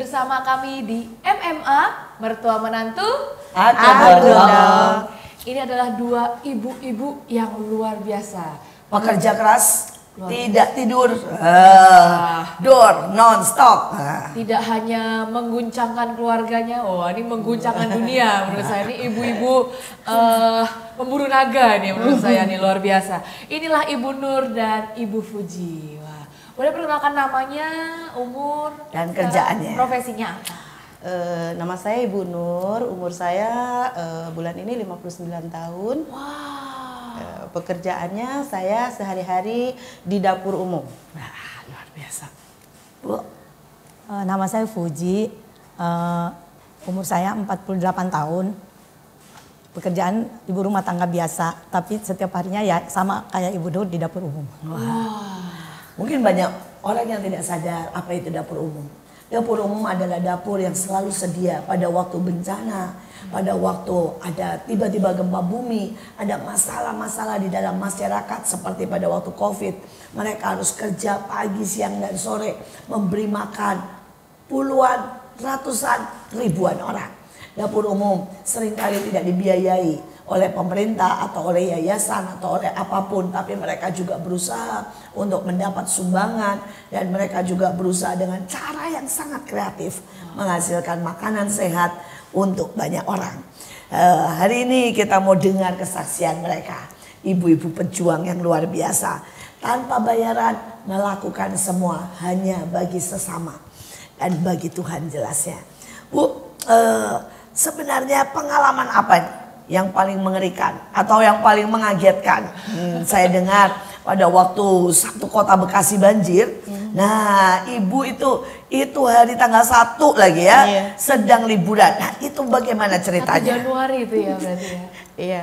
bersama kami di MMA Mertua Menantu Aduh. Ini adalah dua ibu-ibu yang luar biasa. Pekerja keras, tidak tidur, non-stop. Tidak hanya mengguncangkan keluarganya, ini mengguncangkan dunia menurut saya. Ini ibu-ibu pemburu naga nih menurut saya, nih luar biasa. Inilah Ibu Nur dan Ibu Fuji. Wah, boleh perkenalkan namanya, umur, dan kerjaannya. Profesinya apa? Nama saya Ibu Nur, umur saya bulan ini 59 tahun. Wow. Pekerjaannya saya sehari-hari di dapur umum. Nah, luar biasa. Bu. Nama saya Fuji, umur saya 48 tahun. Pekerjaan ibu rumah tangga biasa, tapi setiap harinya ya sama kayak Ibu Nur di dapur umum. Wah. Mungkin banyak orang yang tidak sadar apa itu dapur umum. Dapur umum adalah dapur yang selalu sedia pada waktu bencana, pada waktu ada tiba-tiba gempa bumi, ada masalah-masalah di dalam masyarakat seperti pada waktu COVID. Mereka harus kerja pagi, siang, dan sore, memberi makan puluhan, ratusan, ribuan orang. Dapur umum seringkali tidak dibiayai oleh pemerintah atau oleh yayasan atau oleh apapun, tapi mereka juga berusaha untuk mendapat sumbangan dan mereka juga berusaha dengan cara yang sangat kreatif menghasilkan makanan sehat untuk banyak orang. Hari ini kita mau dengar kesaksian mereka, ibu-ibu pejuang yang luar biasa, tanpa bayaran melakukan semua hanya bagi sesama dan bagi Tuhan jelasnya. Bu, sebenarnya pengalaman apa yang paling mengerikan atau yang paling mengagetkan? Saya dengar pada waktu satu kota Bekasi banjir. Nah, ibu itu hari tanggal 1 lagi ya, sedang liburan. Nah, itu bagaimana ceritanya? 1 Januari itu ya berarti ya? Iya.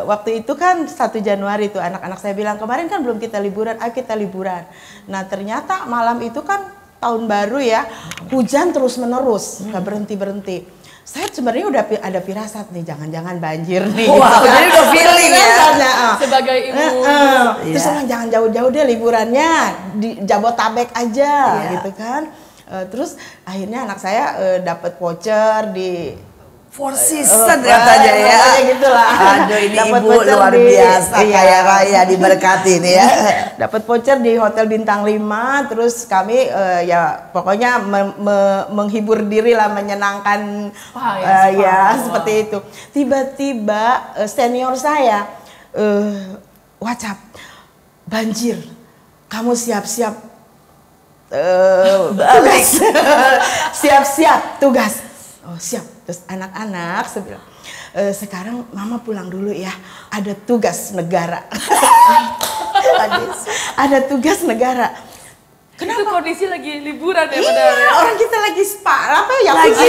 Waktu itu kan 1 Januari itu anak-anak saya bilang, kemarin kan belum kita liburan, ayo kita liburan. Nah, ternyata malam itu kan tahun baru ya, hujan terus menerus, nggak berhenti-berhenti. Saya sebenarnya udah ada firasat nih, jangan-jangan banjir nih. Wah, jadi udah feeling ya. Sebagai ibu. Terus emang jangan jauh-jauh deh liburannya, di Jabotabek aja gitu kan. Terus akhirnya anak saya dapat voucher di Four Seasons katanya ya. Gitulah. Aduh, ini ibu luar biasa, kaya raya, diberkati nih ya. Dapat voucher di Hotel Bintang 5, terus kami ya pokoknya menghibur diri lah, menyenangkan seperti itu. Tiba-tiba senior saya WhatsApp, banjir, kamu siap-siap tugas. Siap-siap tugas. Oh siap. Terus anak-anak saya bilang, sekarang mama pulang dulu ya, ada tugas negara. Ada tugas negara. Kenapa? Itu kondisi lagi liburan ya? Iya, orang kita lagi spa, apa ya? Lagi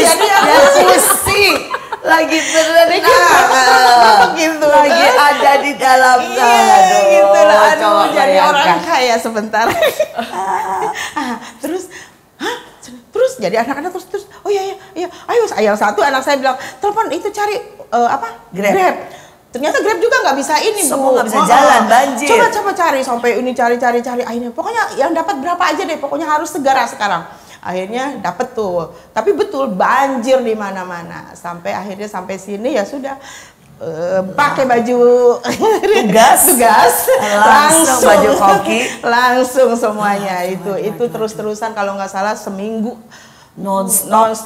pusing, lagi berenang, gitu, lagi ada di dalam. Gitu lah, aduh, jadi orang kaya sebentar. Terus jadi anak-anak terus oh iya ayo yang satu anak saya bilang telepon itu cari Grab. Ternyata Grab juga nggak bisa ini, semua Bu, nggak bisa jalan, banjir. Coba cari sampai ini cari akhirnya pokoknya yang dapat berapa aja deh, pokoknya harus segera sekarang. Akhirnya dapet tuh, tapi betul banjir di mana-mana. Sampai sini ya sudah. Pakai baju tugas langsung baju koki langsung semuanya itu terus-terusan kalau nggak salah seminggu non-stop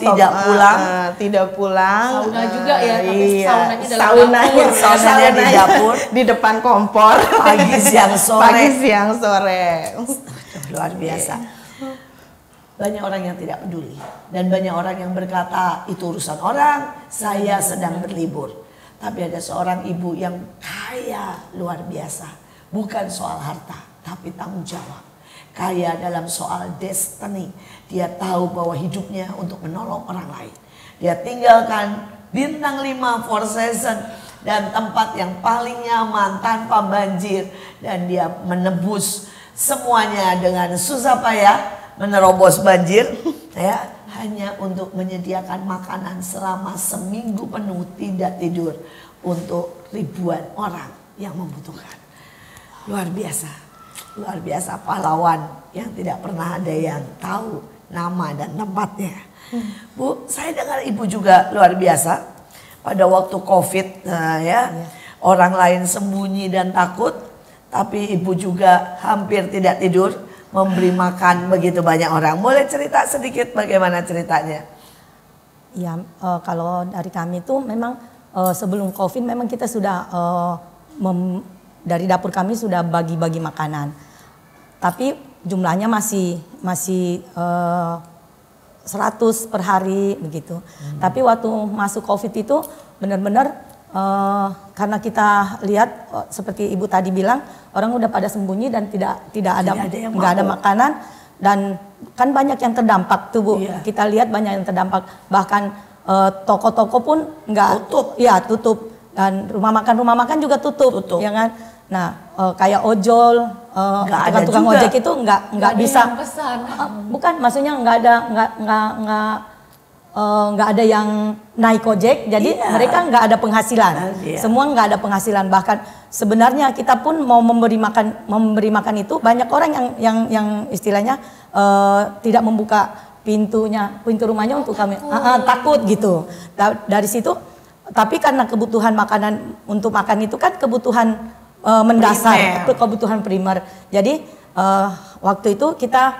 tidak pulang sauna juga ya, tapi saunanya di dapur di depan kompor pagi siang sore luar biasa. Banyak orang yang tidak peduli dan banyak orang yang berkata itu urusan orang, saya sedang berlibur. Tapi ada seorang ibu yang kaya luar biasa. Bukan soal harta, tapi tanggung jawab. Kaya dalam soal destiny. Dia tahu bahwa hidupnya untuk menolong orang lain. Dia tinggalkan Bintang 5 Four Seasons dan tempat yang paling nyaman tanpa banjir. Dan dia menebus semuanya dengan susah payah menerobos banjir. Ya. Hanya untuk menyediakan makanan selama seminggu penuh tidak tidur untuk ribuan orang yang membutuhkan. Luar biasa pahlawan yang tidak pernah ada yang tahu nama dan tempatnya. Bu, saya dengar Ibu juga luar biasa pada waktu COVID orang lain sembunyi dan takut, tapi Ibu juga hampir tidak tidur memberi makan begitu banyak orang. Boleh cerita sedikit bagaimana ceritanya? Ya, kalau dari kami itu memang sebelum COVID memang kita sudah dari dapur kami sudah bagi-bagi makanan. Tapi jumlahnya masih 100 per hari begitu. Tapi waktu masuk COVID itu benar-benar karena kita lihat seperti Ibu tadi bilang orang udah pada sembunyi dan tidak ada makanan, dan kan banyak yang terdampak tuh Bu. Iya. Kita lihat banyak yang terdampak, bahkan toko-toko pun nggak tutup, dan rumah makan juga tutup. Ya kan. Nah, kayak ojol, tukang ojek itu nggak bisa. Bukan, maksudnya nggak ada yang naik ojek, jadi mereka nggak ada penghasilan. Semua nggak ada penghasilan. Bahkan sebenarnya kita pun mau memberi makan itu, banyak orang yang istilahnya tidak membuka pintu rumahnya untuk kami, takut gitu. Dari situ, tapi karena kebutuhan makanan untuk makan itu kan kebutuhan mendasar, kebutuhan primer. Jadi waktu itu kita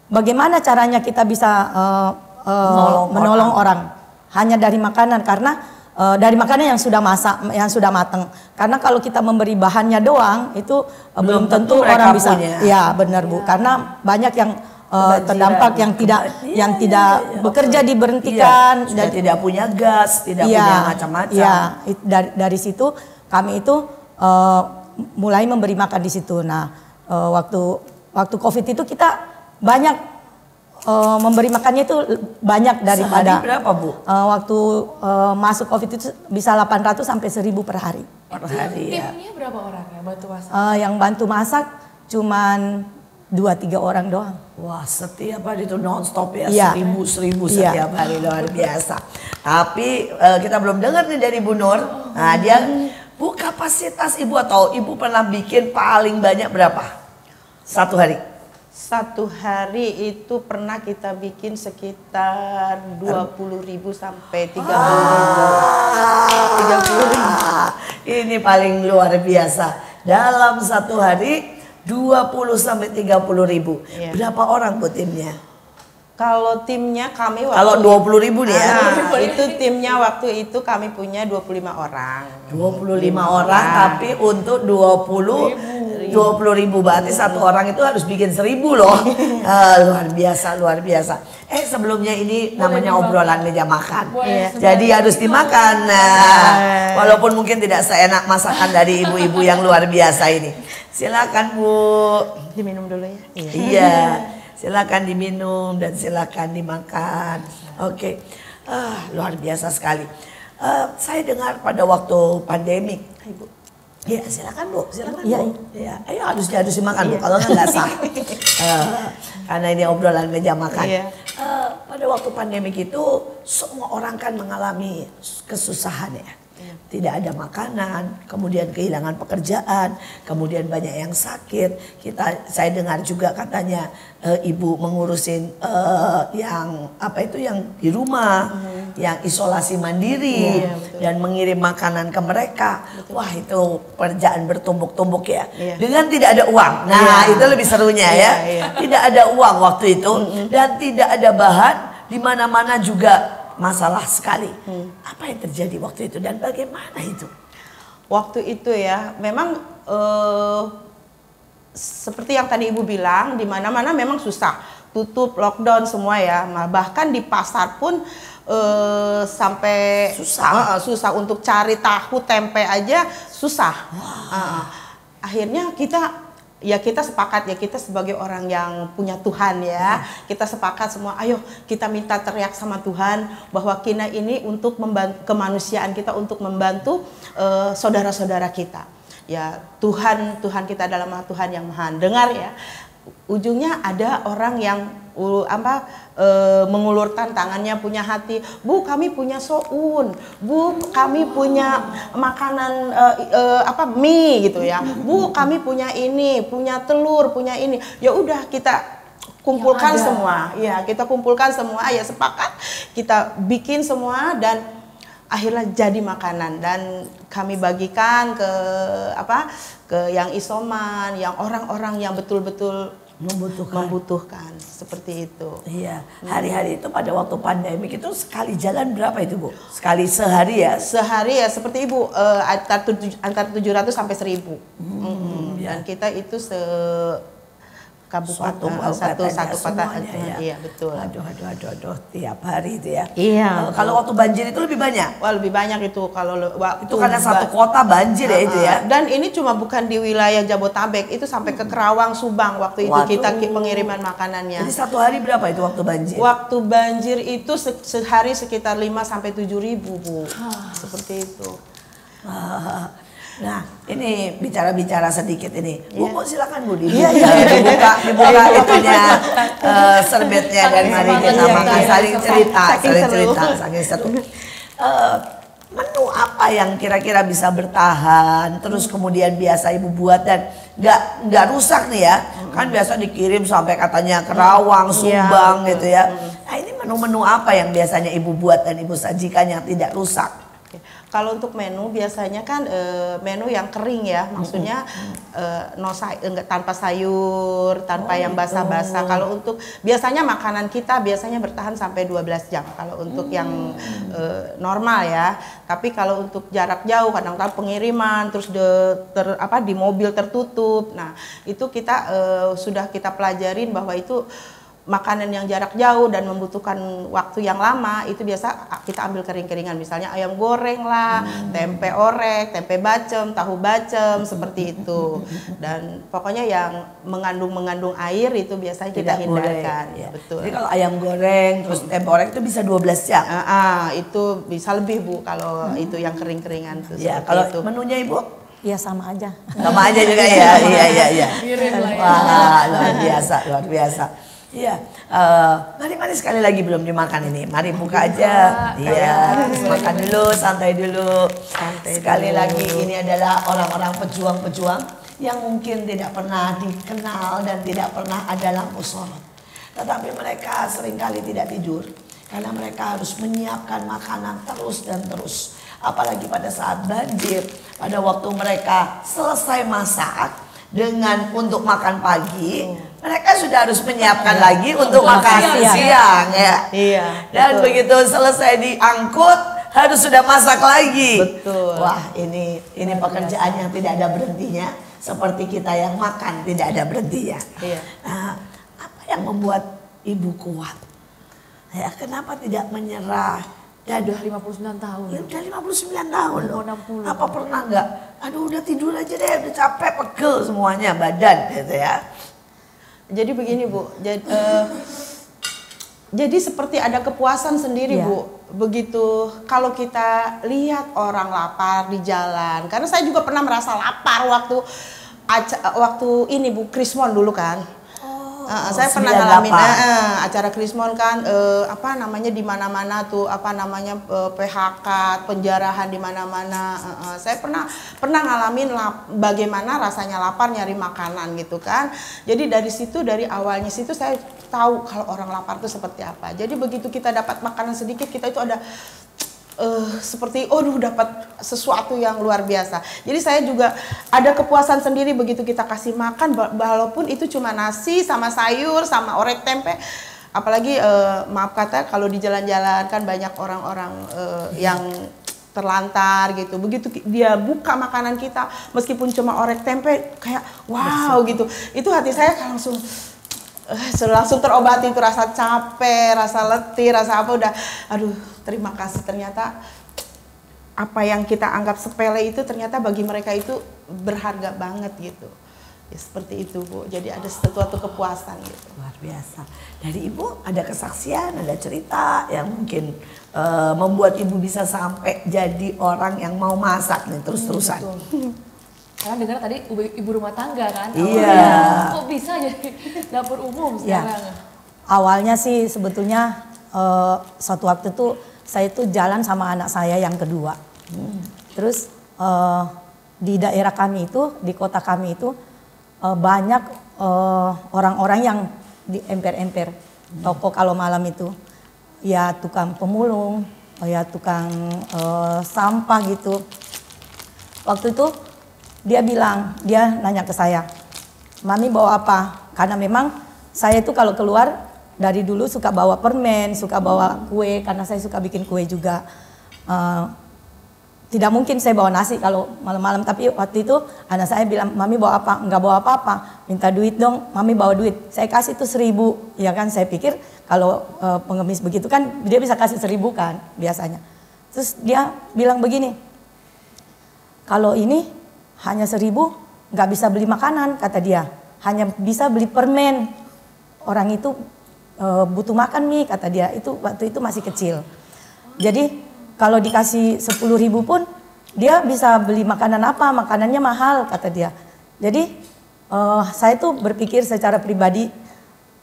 bagaimana caranya kita bisa menolong orang hanya dari makanan, karena dari makanan yang sudah masak, yang sudah matang. Karena kalau kita memberi bahannya doang itu belum tentu orang bisa. Ya benar Bu, karena banyak yang terdampak yang tidak bekerja diberhentikan dan tidak punya gas, tidak punya macam-macam. Ya, dari situ kami itu mulai memberi makan di situ. Nah, waktu COVID itu kita banyak memberi makannya itu banyak daripada. Sehari berapa Bu? Waktu masuk COVID itu bisa 800 sampai 1000 per hari. Per hari ya. Timnya berapa orang yang bantu masak? Yang bantu masak cuman 2-3 orang doang. Wah, setiap hari itu non-stop ya, 1000 setiap hari, luar biasa. Tapi kita belum dengar nih dari Bu Nur. Nah, dia Bu, kapasitas Ibu atau Ibu pernah bikin paling banyak berapa? Satu hari? Satu hari itu pernah kita bikin sekitar 20.000 sampai 30.000. 30.000. Ini paling luar biasa. Dalam satu hari 20 sampai 30.000. Iya. Berapa orang Bu timnya? Kalau timnya kami kalau 20.000 nih ya. Itu timnya waktu itu kami punya 25 orang. 25 orang tapi untuk 20.000 berarti satu orang itu harus bikin 1.000 loh. Luar biasa. Sebelumnya ini namanya obrolan meja makan. Jadi harus dimakan. Walaupun mungkin tidak seenak masakan dari ibu-ibu yang luar biasa ini. Silakan Bu. Diminum dulu ya. Iya. Silakan diminum dan silakan dimakan. Oke. Luar biasa sekali. Saya dengar pada waktu pandemik. Ibu. Ya, silakan Bu, silakan Bu. Ya, ayo harus dimakan Bu, kalau nggak sah. Karena ini obrolan meja makan. Pada waktu pandemik itu semua orang kan mengalami kesusahan ya. Tidak ada makanan, kemudian kehilangan pekerjaan, kemudian banyak yang sakit. Saya dengar juga katanya Ibu mengurusin yang di rumah, yang isolasi mandiri dan mengirim makanan ke mereka. Wah, itu pekerjaan bertumbuk-tumbuk ya. Dengan tidak ada uang. Nah, itu lebih serunya ya. Tidak ada uang waktu itu dan tidak ada bahan, di mana-mana juga masalah sekali. Apa yang terjadi waktu itu dan bagaimana itu? Waktu itu ya, memang seperti yang tadi Ibu bilang, di mana-mana memang susah, tutup, lockdown semua ya. Bahkan di pasar pun sampai susah untuk cari tahu tempe aja susah. Akhirnya kita sepakat ya, kita sebagai orang yang punya Tuhan ya, kita sepakat semua, ayo kita minta teriak sama Tuhan bahwa kita ini untuk membantu kemanusiaan kita, untuk membantu saudara-saudara kita. Ya, Tuhan kita adalah Tuhan yang Maha dengar ya. Ujungnya ada orang yang mengulurkan tangannya, punya hati, Bu, kami punya soun, Bu, kami punya makanan mie gitu ya, Bu, kami punya ini, punya telur, punya ini. Ya udah, kita kumpulkan semua. Iya, kita kumpulkan semua, ya sepakat kita bikin semua dan akhirnya jadi makanan dan kami bagikan ke yang isoman, yang orang-orang yang betul-betul membutuhkan seperti itu. Iya, hari-hari itu pada waktu pandemi itu sekali jalan berapa itu Bu? Sekali sehari ya? Sehari ya seperti Ibu antara 700 sampai 1000. Dan kita itu kabupaten satu kota ya. Iya betul. Aduh, tiap hari itu ya. Iya. Kalau waktu banjir itu lebih banyak. Wah lebih banyak itu kalau waktu itu karena satu kota banjir ya itu ya. Dan ini cuma bukan di wilayah Jabotabek, itu sampai ke Kerawang, Subang waktu itu kita pengiriman makanannya. Jadi satu hari berapa itu waktu banjir? Waktu banjir itu sehari sekitar 5 sampai 7.000 Bu. Seperti itu. Nah, ini bicara-bicara sedikit ini. Bu, silakan Bu, dibuka itunya serbetnya dan mari kita makan saling cerita. Saking seru. Menu apa yang kira-kira bisa bertahan, terus kemudian biasa Ibu buat dan nggak rusak nih ya? Kan biasa dikirim sampai katanya Kerawang, Subang gitu ya. Nah, ini menu-menu apa yang biasanya Ibu buat dan Ibu sajikan yang tidak rusak? Kalau untuk menu biasanya kan menu yang kering ya, maksudnya tanpa sayur, tanpa yang basah-basah. Kalau untuk biasanya makanan kita biasanya bertahan sampai 12 jam kalau untuk yang normal ya. Tapi kalau untuk jarak jauh kadang-kadang pengiriman terus di mobil tertutup. Nah, itu kita sudah kita pelajarin bahwa itu makanan yang jarak jauh dan membutuhkan waktu yang lama itu biasa kita ambil kering-keringan, misalnya ayam goreng lah, tempe orek, tempe bacem, tahu bacem seperti itu. Dan pokoknya yang mengandung air itu biasanya kita hindarkan. Ya. Betul. Jadi kalau ayam goreng terus tempe orek itu bisa 12 jam. Itu bisa lebih Bu kalau itu yang kering-keringan tuh. Ya, kalau itu menunya Ibu? Iya sama aja. Sama aja juga ya. Iya. Mirip lah ya. Wah, luar biasa. Iya, mari sekali lagi belum dimakan ini. Mari buka aja. Iya, makan dulu, santai dulu. Sekali lagi ini adalah orang-orang pejuang-pejuang yang mungkin tidak pernah dikenal dan tidak pernah ada lampu sorot. Tetapi mereka seringkali tidak tidur karena mereka harus menyiapkan makanan terus dan terus. Apalagi pada saat banjir, pada waktu mereka selesai masak untuk makan pagi, mereka sudah harus menyiapkan lagi untuk makan siang ya. Iya. Dan begitu selesai diangkut harus sudah masak lagi. Betul. Wah, ini pekerjaan yang tidak ada berhentinya, seperti kita yang makan tidak ada berhentinya. Iya. Nah, apa yang membuat Ibu kuat? Ya, kenapa tidak menyerah? Ya Udah 59 tahun. Ya udah 59 tahun loh. 60. Apa pernah nggak? Aduh udah tidur aja deh, udah capek, pegel semuanya badan gitu ya. Jadi begini Bu, jadi seperti ada kepuasan sendiri Bu. Begitu kalau kita lihat orang lapar di jalan, karena saya juga pernah merasa lapar waktu ini Bu, Krismon dulu kan. Saya pernah ngalamin acara Krismon kan di mana-mana tuh PHK, penjarahan di mana-mana. Saya pernah ngalamin bagaimana rasanya lapar nyari makanan gitu kan. Jadi dari awalnya situ saya tahu kalau orang lapar itu seperti apa. Jadi begitu kita dapat makanan sedikit, kita itu ada seperti dapat sesuatu yang luar biasa. Jadi saya juga ada kepuasan sendiri begitu kita kasih makan, walaupun itu cuma nasi sama sayur sama orek tempe. Apalagi maaf kata kalau di jalan-jalan kan banyak orang-orang yang terlantar gitu. Begitu dia buka makanan kita meskipun cuma orek tempe kayak wow gitu. Itu hati saya langsung terobati itu rasa capek, rasa letih, rasa apa udah aduh terima kasih, ternyata apa yang kita anggap sepele itu ternyata bagi mereka itu berharga banget gitu. Ya seperti itu Bu, jadi ada sesuatu kepuasan gitu. Luar biasa. Dari Ibu ada kesaksian, ada cerita yang mungkin membuat Ibu bisa sampai jadi orang yang mau masak nih terus-terusan. Karena dengar tadi ibu rumah tangga kan? Iya. Kok bisa jadi dapur umum sekarang? Ya. Awalnya sih sebetulnya suatu waktu itu saya itu jalan sama anak saya yang kedua. Terus di daerah kami itu, di kota kami itu banyak orang-orang yang di emper-emper toko kalau malam itu. Ya tukang pemulung, ya tukang sampah gitu. Waktu itu dia nanya ke saya, "Mami bawa apa?" Karena memang saya itu kalau keluar dari dulu suka bawa permen, suka bawa kue karena saya suka bikin kue juga. Tidak mungkin saya bawa nasi kalau malam-malam, tapi waktu itu anak saya bilang, "Mami bawa apa?" "Enggak bawa apa-apa, minta duit dong." "Mami bawa duit." Saya kasih itu 1.000, ya kan, saya pikir kalau pengemis begitu kan dia bisa kasih 1.000 kan biasanya. Terus dia bilang begini, "Kalau ini hanya 1.000 nggak bisa beli makanan," kata dia, "hanya bisa beli permen. Orang itu butuh makan nih," kata dia. Itu waktu itu masih kecil. Jadi kalau dikasih 10.000 pun dia bisa beli makanan apa, makanannya mahal, kata dia. Jadi saya tuh berpikir secara pribadi,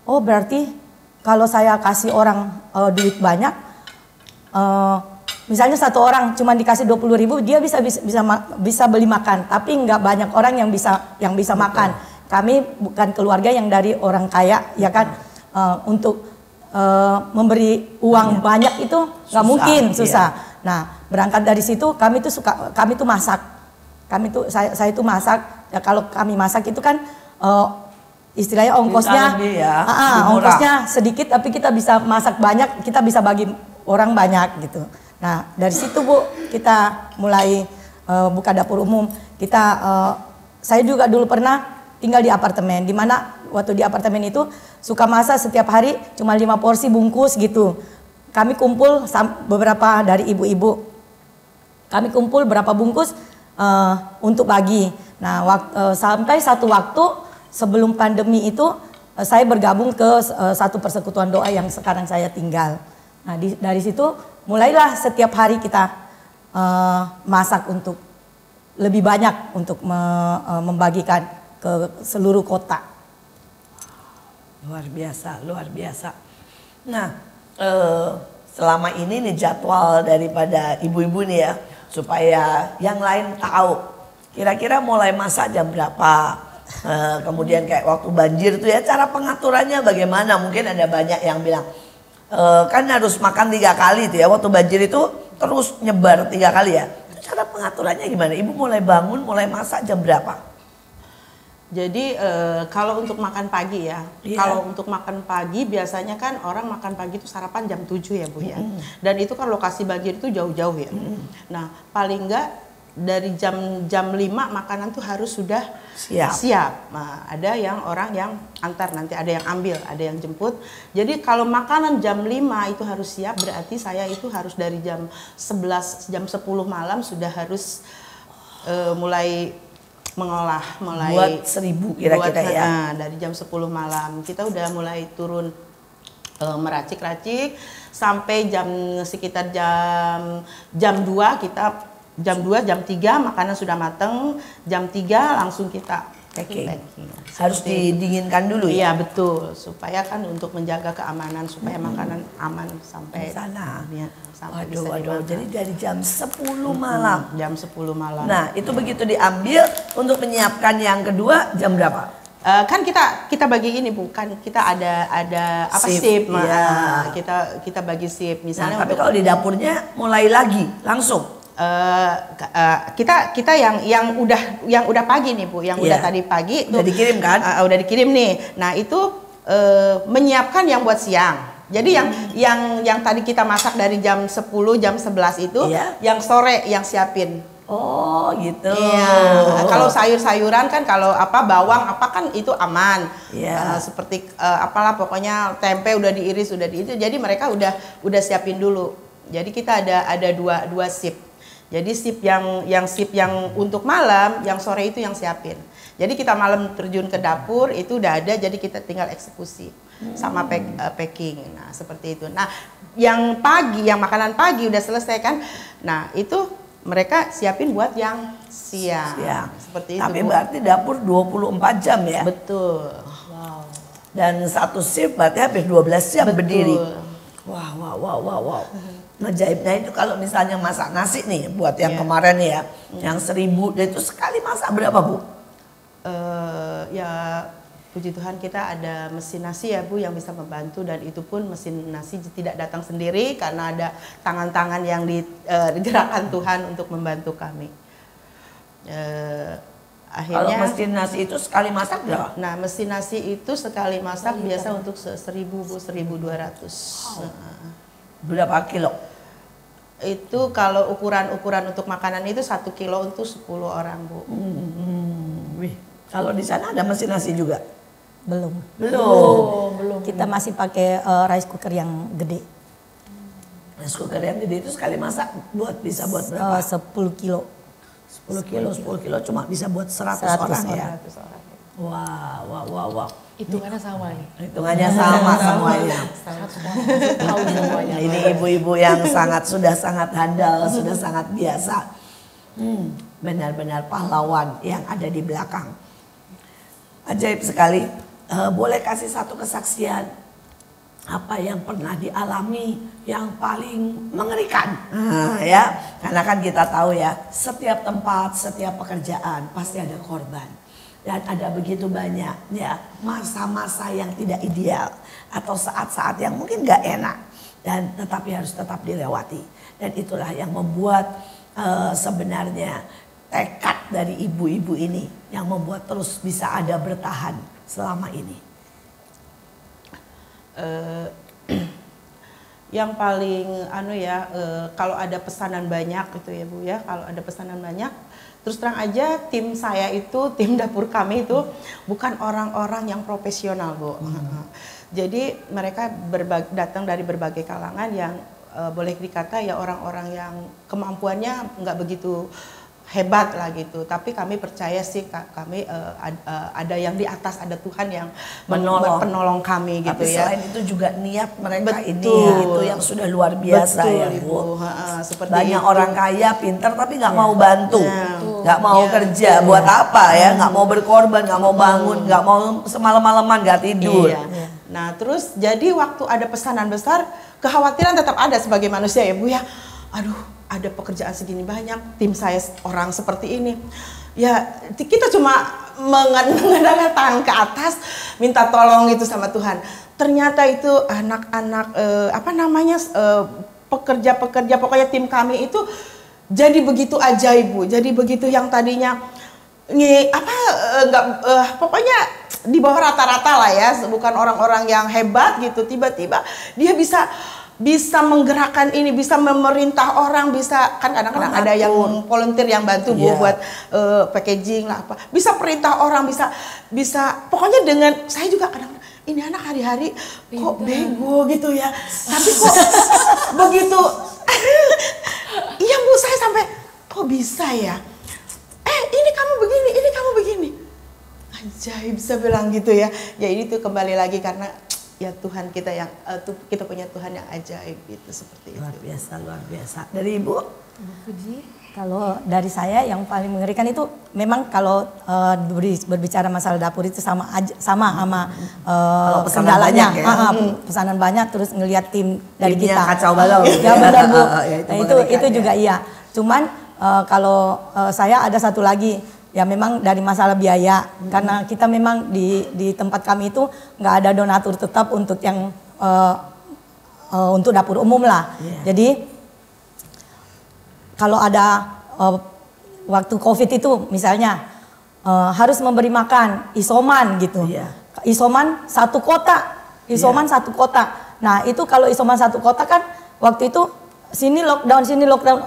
oh berarti kalau saya kasih orang duit banyak, misalnya satu orang cuma dikasih 20.000, dia bisa beli makan, tapi nggak banyak orang yang bisa makan. Kami bukan keluarga yang dari orang kaya, ya kan, untuk memberi uang banyak itu nggak mungkin, susah. Iya. Nah, berangkat dari situ kami tuh masak. Saya itu masak. Ya, kalau kami masak itu kan istilahnya ongkosnya, ongkosnya sedikit, tapi kita bisa masak banyak, kita bisa bagi orang banyak gitu. Nah, dari situ Bu kita mulai buka dapur umum. Saya juga dulu pernah tinggal di apartemen, di mana waktu di apartemen itu suka masak setiap hari cuma 5 porsi bungkus gitu. Kami kumpul beberapa dari ibu-ibu, kami kumpul berapa bungkus untuk bagi. Nah, sampai satu waktu sebelum pandemi itu saya bergabung ke satu persekutuan doa yang sekarang saya tinggal. Nah, dari situ mulailah setiap hari kita masak untuk lebih banyak untuk membagikan ke seluruh kota. Luar biasa, luar biasa. Nah, selama ini nih jadwal daripada ibu-ibu nih ya, supaya yang lain tahu kira-kira mulai masak jam berapa, kemudian kayak waktu banjir tuh ya cara pengaturannya bagaimana. Mungkin ada banyak yang bilang kan harus makan 3 kali tuh ya, waktu banjir itu terus nyebar 3 kali ya. Cara pengaturannya gimana? Ibu mulai bangun, mulai masak jam berapa? Jadi kalau untuk makan pagi ya, kalau untuk makan pagi biasanya kan orang makan pagi itu sarapan jam 7 ya Bu ya. Dan itu kan lokasi banjir itu jauh-jauh ya. Nah paling enggak dari jam 5 makanan tuh harus sudah siap. Nah, ada yang orang yang antar, nanti ada yang ambil, ada yang jemput. Jadi kalau makanan jam 5 itu harus siap, berarti saya itu harus dari jam 11, jam 10 malam sudah harus mulai mengolah, buat 1.000 kira-kira ya. Dari jam 10 malam kita udah mulai turun meracik-racik sampai sekitar jam 2 kita jam 2 jam 3 makanan sudah mateng, jam 3 langsung kita packing. Harus didinginkan dulu ya? Iya betul, supaya kan untuk menjaga keamanan supaya makanan aman sampai sana. Ya, Waduh, jadi dari jam 10 malam. Jam 10 malam. Nah, itu begitu diambil untuk menyiapkan yang kedua jam berapa? Kan kita bagi ini Bu, kan kita ada apa shift, ya. kita bagi shift misalnya. Nah, tapi kalau di dapurnya mulai lagi langsung. Kita yang udah pagi nih Bu, yang udah tadi pagi udah dikirim kan? Udah dikirim nih. Nah itu menyiapkan yang buat siang. Jadi yang tadi kita masak dari jam 10 jam 11 itu, yang sore yang siapin. Oh gitu. Iya. Kalau sayur-sayuran kan kalau bawang kan itu aman. Seperti apalah pokoknya tempe udah diiris jadi mereka udah siapin dulu. Jadi kita ada dua shift. Jadi shift yang untuk malam, yang sore itu yang siapin. Jadi kita malam terjun ke dapur itu udah ada, jadi kita tinggal eksekusi sama packing. Nah seperti itu. Nah yang makanan pagi udah selesai kan. Nah itu mereka siapin buat yang siang. Seperti itu. Tapi berarti dapur 24 jam ya? Betul. Wow. Dan satu shift berarti hampir 12 jam berdiri. Wow. Ngejaibnya itu kalau misalnya masak nasi nih buat yang kemarin nih ya, yang 1.000 itu sekali masak berapa Bu? puji Tuhan kita ada mesin nasi ya Bu yang bisa membantu, dan itu pun mesin nasi tidak datang sendiri karena ada tangan-tangan yang digerakkan Tuhan untuk membantu kami. Kalau Akhirnya mesin nasi itu sekali masak berapa? nah mesin nasi itu sekali masak biasa untuk 1.000 Bu, 1.200. Berapa kilo? Itu kalau ukuran untuk makanan itu 1 kilo untuk 10 orang Bu. Wih, kalau di sana ada mesin nasi juga? Belum. Belum. Kita masih pakai rice cooker yang gede. Rice cooker yang gede itu sekali masak bisa buat berapa? 10 kilo. 10 kilo cuma bisa buat 100 orang ya. 100 orang. Wah. Hitungannya sama nih. Hitungannya sama semuanya. Tahu semuanya. Ini ibu-ibu yang sudah sangat handal, sudah sangat biasa. Benar-benar pahlawan yang ada di belakang. Ajaib sekali. Boleh kasih satu kesaksian apa yang pernah dialami yang paling mengerikan, ya, karena kan kita tahu ya, setiap tempat, setiap pekerjaan pasti ada korban, dan ada begitu banyak ya masa-masa yang tidak ideal atau saat-saat yang mungkin gak enak, dan tetapi harus tetap dilewati, dan itulah yang membuat sebenarnya tekad dari ibu-ibu ini yang membuat terus bisa ada bertahan selama ini. Yang paling kalau ada pesanan banyak gitu ya Bu ya, kalau ada pesanan banyak, terus terang aja tim saya itu, tim dapur kami itu bukan orang-orang yang profesional Bu. Jadi mereka datang dari berbagai kalangan yang boleh dikata ya orang-orang yang kemampuannya nggak begitu hebat lah gitu, tapi kami percaya sih kami ada yang di atas, ada Tuhan yang penolong kami gitu. Tapi ya. selain itu juga niat mereka Betul. ini itu yang sudah luar biasa. Betul, ya Ibu. Bu. Seperti Banyak itu. orang kaya pintar tapi nggak mau bantu, nggak mau Ya. kerja, buat apa ya, nggak mau berkorban, nggak mau bangun, nggak mau semalam-malaman nggak tidur. Iya. Nah terus jadi waktu ada pesanan besar, kekhawatiran tetap ada sebagai manusia ya Bu ya. Aduh, ada pekerjaan segini banyak, tim saya orang seperti ini. Ya kita cuma mengandalkan tangan ke atas, minta tolong gitu sama Tuhan. Ternyata itu anak-anak pekerja-pekerja, pokoknya tim kami itu jadi begitu ajaib Bu. Jadi begitu yang tadinya pokoknya di bawah rata-rata lah ya, bukan orang-orang yang hebat gitu, tiba-tiba dia bisa menggerakkan ini, bisa memerintah orang, bisa kan kadang-kadang ada yang volunteer yang bantu Bu buat packaging lah apa, bisa perintah orang, bisa pokoknya dengan saya juga kadang ini anak hari-hari kok bego gitu ya, tapi kok begitu iya Bu, saya sampai kok bisa ya, ini kamu begini ajaib, saya bilang gitu ya. Ya ini tuh kembali lagi karena ya Tuhan kita yang kita punya Tuhan yang ajaib gitu, seperti Luar itu. luar biasa. Dari Ibu? Kalau dari saya yang paling mengerikan itu memang kalau berbicara masalah dapur itu sama Kalau pesanan kendalanya, banyak ya. pesanan banyak, terus ngelihat tim dari Timnya kita kacau balau. ya benar Bu. Ya, Nah, itu juga iya. Cuman kalau saya ada satu lagi ya, memang dari masalah biaya, karena kita memang di tempat kami itu nggak ada donatur tetap untuk yang untuk dapur umum lah. Jadi kalau ada waktu COVID itu misalnya harus memberi makan isoman gitu. Isoman satu kota. Nah itu kalau isoman satu kota kan waktu itu sini lockdown,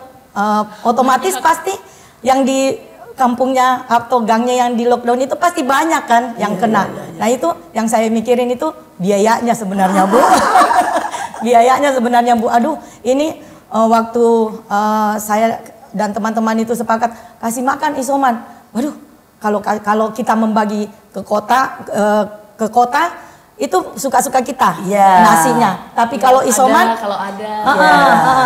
otomatis pasti yang di kampungnya atau gangnya yang di lockdown itu pasti banyak kan yang kena. Nah itu yang saya mikirin itu biayanya sebenarnya Bu. Biayanya sebenarnya Bu. Aduh ini waktu saya dan teman-teman itu sepakat kasih makan isoman. Waduh, kalau kita membagi ke kota itu suka-suka kita nasinya. Tapi kalau isoman,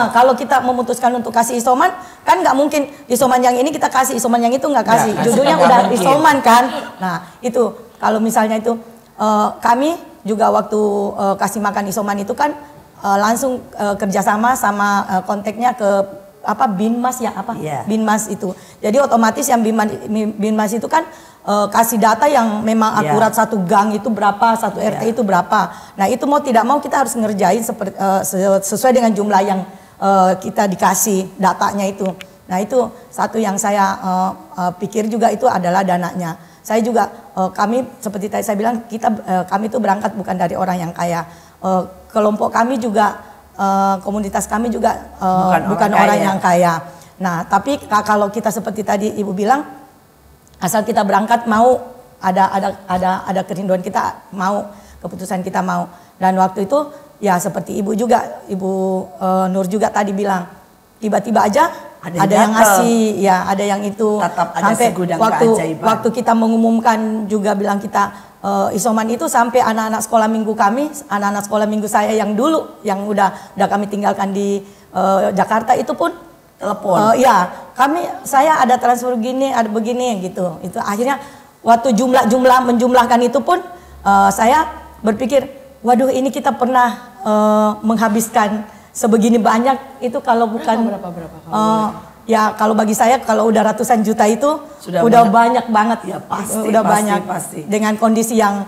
kalau kita memutuskan untuk kasih isoman, kan nggak mungkin isoman yang ini kita kasih, isoman yang itu nggak kasih. Judulnya udah isoman kan. Nah itu kalau misalnya itu kami juga waktu kasih makan isoman itu kan langsung kerjasama sama kontaknya ke Binmas ya Binmas itu. Jadi otomatis yang Binmas itu kan kasih data yang memang Iya. akurat, satu gang itu berapa, satu RT itu berapa. Nah itu mau tidak mau kita harus ngerjain sesuai dengan jumlah yang kita dikasih datanya itu. Nah itu satu yang saya pikir juga itu adalah dananya. Saya juga kami seperti tadi saya bilang kami itu berangkat bukan dari orang yang kaya. Kelompok kami juga komunitas kami juga bukan orang yang kaya. Nah tapi kalau kita seperti tadi Ibu bilang, asal kita berangkat mau ada kerinduan kita mau, keputusan kita mau. Dan waktu itu ya seperti Ibu juga, Ibu Nur juga tadi bilang, tiba-tiba aja ada yang ngasih, ya ada yang itu. Tetap ada sampai segudang keajaiban. waktu kita mengumumkan juga bilang kita isoman itu, sampai anak-anak sekolah minggu kami, anak-anak sekolah minggu saya yang dulu yang udah kami tinggalkan di Jakarta itu pun telepon. Ya, saya ada transfer gini, ada begini gitu. Itu akhirnya waktu menjumlahkan itu pun saya berpikir, waduh ini kita pernah menghabiskan sebegini banyak itu kalau bukan berapa ya kalau bagi saya kalau udah ratusan juta itu Sudah udah banyak banget. Ya, pasti, udah pasti, banyak pasti. dengan kondisi yang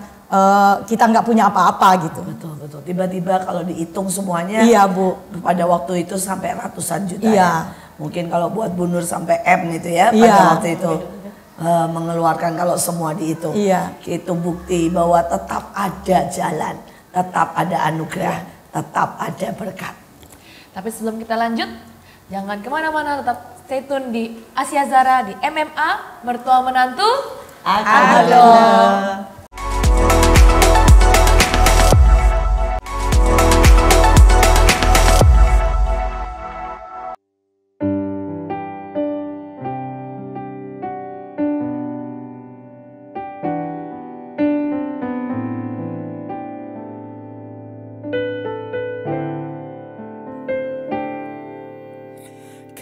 kita nggak punya apa-apa gitu. Betul. Tiba-tiba kalau dihitung semuanya, Iya Bu. pada waktu itu sampai ratusan juta. Iya. Ya. Mungkin kalau buat Bu Nur sampai M gitu ya pada Iya. waktu itu mengeluarkan kalau semua dihitung. Iya. Itu bukti bahwa tetap ada jalan, tetap ada anugerah, tetap ada berkat. Tapi sebelum kita lanjut, jangan kemana-mana, tetap stay tune di Asia Zara di MMA Mertua Menantu. Halo.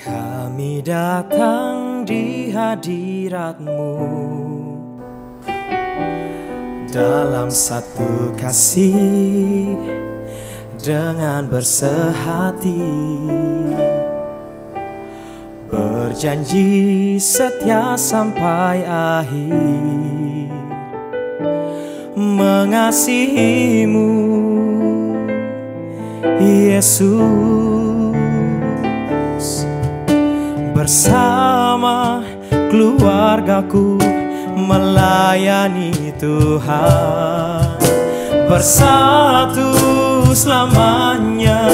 Kami datang di hadirat-Mu dalam satu kasih dengan bersehati, berjanji setia sampai akhir, mengasihi-Mu Yesus. Bersama keluargaku melayani Tuhan, bersatu selamanya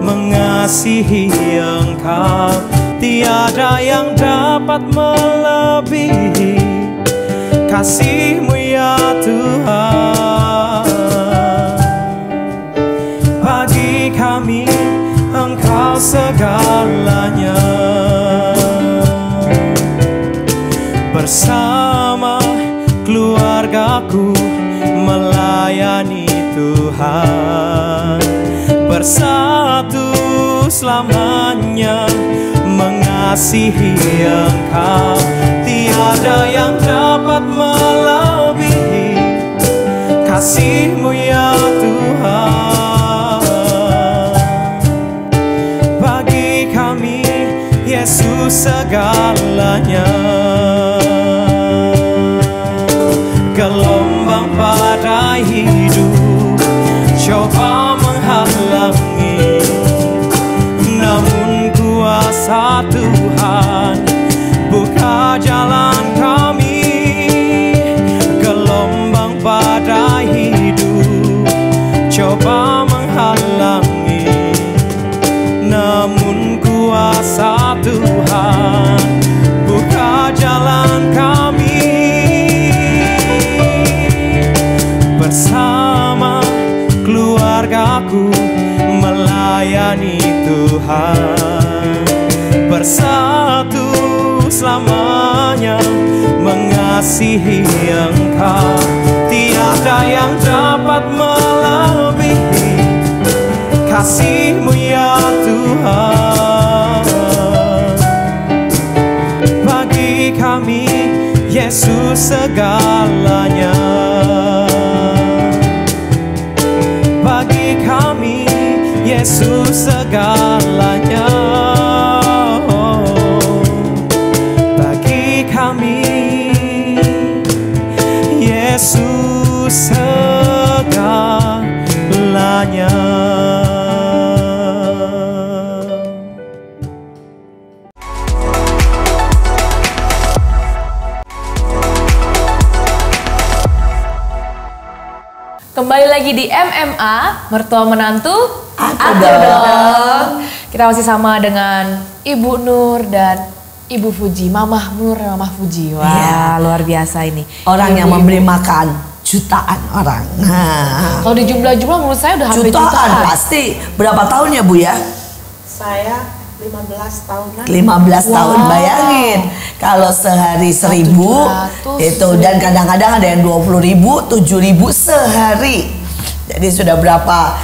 mengasihi Engkau. Tiada yang dapat melebihi kasih-Mu ya Tuhan. Bagi kami Engkau segalanya. Bersama keluargaku melayani Tuhan, bersatu selamanya mengasihi Engkau. Tiada yang dapat melebihi kasih-Mu ya Tuhan. Bagi kami Yesus segalanya. Gelombang badai hidup coba menghalangi, namun kuasa Tuhan buka jalan kami. Gelombang badai hidup coba menghalangi, namun kuasa Tuhan buka jalan kami. Bersama keluargaku melayani Tuhan, bersatu selamanya mengasihi Engkau. Tiada yang dapat melebihi kasih-Mu ya Tuhan. Bagi kami Yesus segalanya. Bagi kami Yesus segalanya. Bagi kami Kembali lagi di MMA, mertua menantu Aku dong. Kita masih sama dengan Ibu Nur dan Ibu Fuji, Mamah Nur dan Mamah Fuji. Wah, Iya. luar biasa ini. Orang yang Ibu-ibu. memberi makan jutaan orang. Nah, Kalau di jumlah-jumlah menurut saya udah hampir jutaan pasti. Berapa tahun ya Bu ya? Saya 15 tahunan. 15 tahun, Wow. bayangin. Kalau sehari 1.000 1.700, itu, dan kadang-kadang ada yang 20.000, 7.000 sehari. Jadi sudah berapa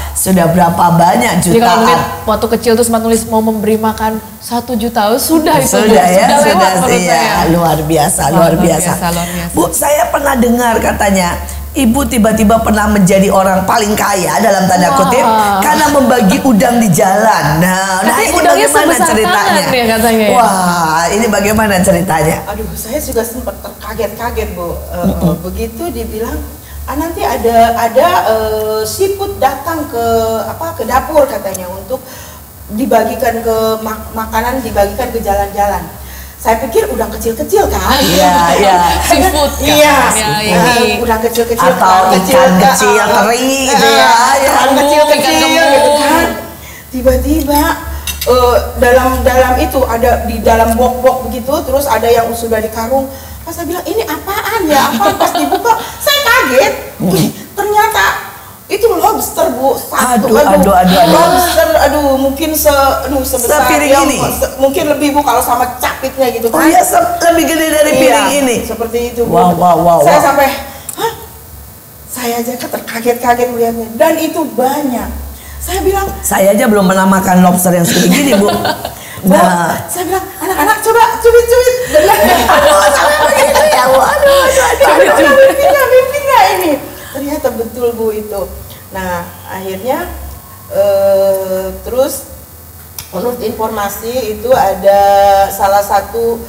banyak Jadi kalau mungkin jutaan. waktu kecil tuh sempat nulis mau memberi makan 1 juta, sudah itu Bu. Sudah ya, Sudah lewat menurut iya, saya. luar biasa, Wah, luar luar biasa. biasa, luar biasa. Bu, saya pernah dengar katanya Ibu tiba-tiba pernah menjadi orang paling kaya dalam tanda Wah. kutip karena membagi udang di jalan. Nah, Tapi ini udangnya bagaimana sebesar ceritanya? tangan ya katanya ya? Wah, ini bagaimana ceritanya? Aduh, saya juga sempat terkaget-kaget Bu. Begitu dibilang, nanti ada seafood datang ke dapur katanya untuk dibagikan ke makanan, dibagikan ke jalan-jalan. Saya pikir udang kecil-kecil kan? Iya, iya. Seafood kan? Iya, Ya, ini. udang kecil-kecil, Atau ikan kecil teri gitu ya. ikan Kembung, kecil-kecil ikan gitu kembung. kan. Tiba-tiba dalam itu ada di dalam box-box begitu, terus ada yang sudah dikarung. Pas saya bilang ini apaan ya? Apaan? Pas dibuka, saya kaget. Ternyata itu lobster Bu. Aduh. Lobster, mungkin sebesar Sepiring yang- ini? mungkin lebih Bu kalau sama capitnya gitu Oh kan. iya, lebih gede dari piring Iya, ini. seperti itu Bu. Wow. Saya sampai, hah? Saya aja terkaget-kaget melihatnya. Dan itu banyak. Saya bilang, Saya aja belum pernah makan lobster yang segini, Bu. Nah, saya bilang, anak-anak coba cubit-cubit. Benar. Sampai begitu ya Bu. Mimpi nggak ini? Ternyata betul Bu itu. Nah, akhirnya terus menurut informasi itu ada salah satu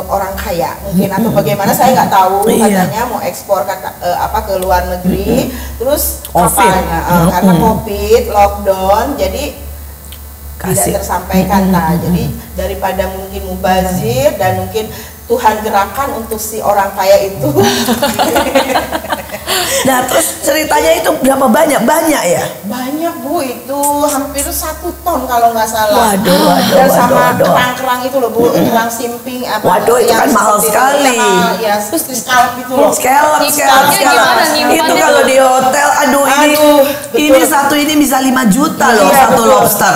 orang kaya mungkin atau bagaimana saya nggak tahu, Iya. katanya mau ekspor ke luar negeri, terus Covid. karena Covid lockdown jadi Kasih. tidak tersampaikan. Nah, jadi daripada mungkin mubazir dan mungkin Tuhan gerakan untuk si orang kaya itu. nah terus ceritanya itu berapa banyak? Banyak ya? Banyak Bu, itu hampir 1 ton kalau nggak salah. Waduh. Dan sama kerang-kerang itu loh Bu, kerang simping apa. Waduh, itu yang kan mahal seperti sekali. Ya, terus di scallop itu loh. Scallop. gimana nyimpannya Itu kalau tuh? di hotel, ini betul. satu ini bisa 5 juta loh, Iya, satu betul. lobster.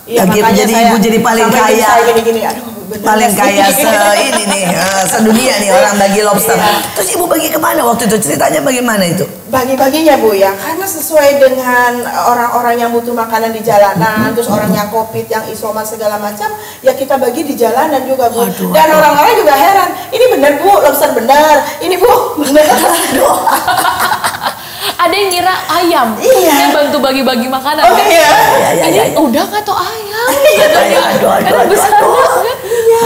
Iya, Jadi makanya ibu jadi paling sampai kaya. saya gini-gini, aduh bener Paling sih. kaya ini nih, sedunia nih orang bagi lobster. Iya. Terus ibu bagi kemana waktu itu? Ceritanya bagaimana itu? Bagi-baginya Bu ya, karena sesuai dengan orang-orang yang butuh makanan di jalanan, terus orang yang Covid, yang isoman segala macam, ya kita bagi di jalanan juga Bu. Waduh, Dan orang-orang juga heran, ini bener Bu, lobster bener, ini Bu bener. Ada yang ngira ayam. Iya. Yang bantu bagi-bagi makanan. Oh iya. Ini udang atau ayam? Aduh. Karena besar banget.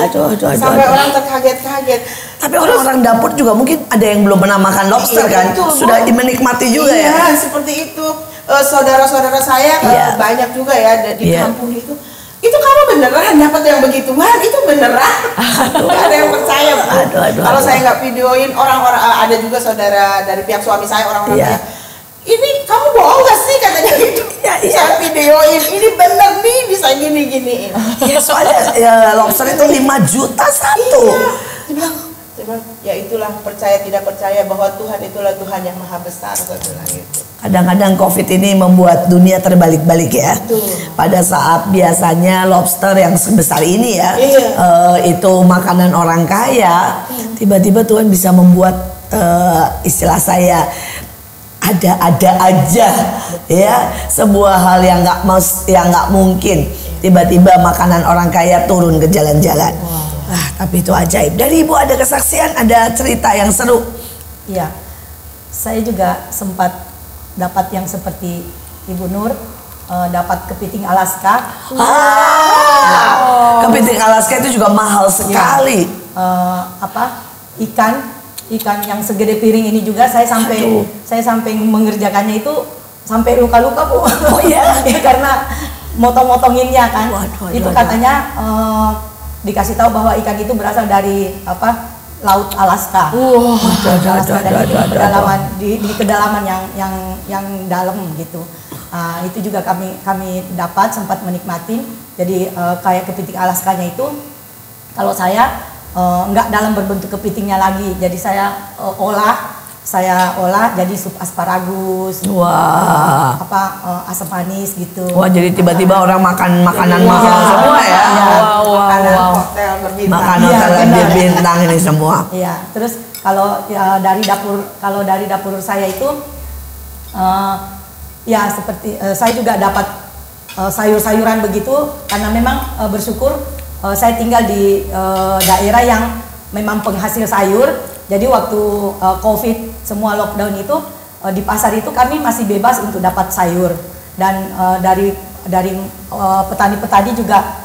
Aduh. Sampai orang terkaget-kaget. Tapi orang-orang dapur juga mungkin ada yang belum pernah makan lobster Iya, kan? betul, Bu. Sudah menikmati juga ya? Iya, seperti itu. Saudara-saudara saya Iya. banyak juga ya di Iya. kampung itu. Itu kamu beneran dapat yang begituan? Itu beneran? Gak ada yang percaya Bu. Aduh. Kalau saya nggak videoin orang-orang, ada juga saudara dari pihak suami saya, orang-orang Iya. bilang, ini kamu bohong gak sih katanya gitu. Iya. Saya videoin, ini bener nih bisa gini-giniin. Ya soalnya lobster itu 5 juta satu. Dia bilang, ya itulah percaya tidak percaya bahwa Tuhan itulah Tuhan yang maha besar, saya bilang gitu. Kadang-kadang COVID ini membuat dunia terbalik-balik ya. Betul. Pada saat biasanya lobster yang sebesar ini ya, Iya. itu makanan orang kaya, tiba-tiba Tuhan bisa membuat istilah saya ada-ada aja ya, sebuah hal yang nggak mungkin, tiba-tiba makanan orang kaya turun ke jalan-jalan. Tapi itu ajaib. Dari ibu ada kesaksian, ada cerita yang seru. Iya, saya juga sempat dapat yang seperti Ibu Nur, dapat kepiting Alaska. Kepiting Alaska itu juga mahal sekali. Ikan yang segede piring ini juga saya sampai mengerjakannya itu sampai luka-luka Bu. Oh iya? Ya, karena motong-motonginnya kan. Waduh. Itu katanya dikasih tahu bahwa ikan itu berasal dari laut Alaska. Di kedalaman yang dalam gitu. Itu juga kami dapat sempat menikmati. Jadi kayak kepiting Alaskanya itu kalau saya nggak dalam berbentuk kepitingnya lagi, jadi saya olah jadi sup asparagus, Wah. asam manis gitu. Wah, jadi tiba-tiba orang makan makanan mahal semua ya. Makanan hotel berbintang. Makanan hotel berbintang ini semua. Iya, terus kalau dari dapur saya itu ya seperti saya juga dapat sayur-sayuran begitu karena memang bersyukur saya tinggal di daerah yang memang penghasil sayur. Jadi waktu COVID semua lockdown itu di pasar itu kami masih bebas untuk dapat sayur, dan dari petani-petani juga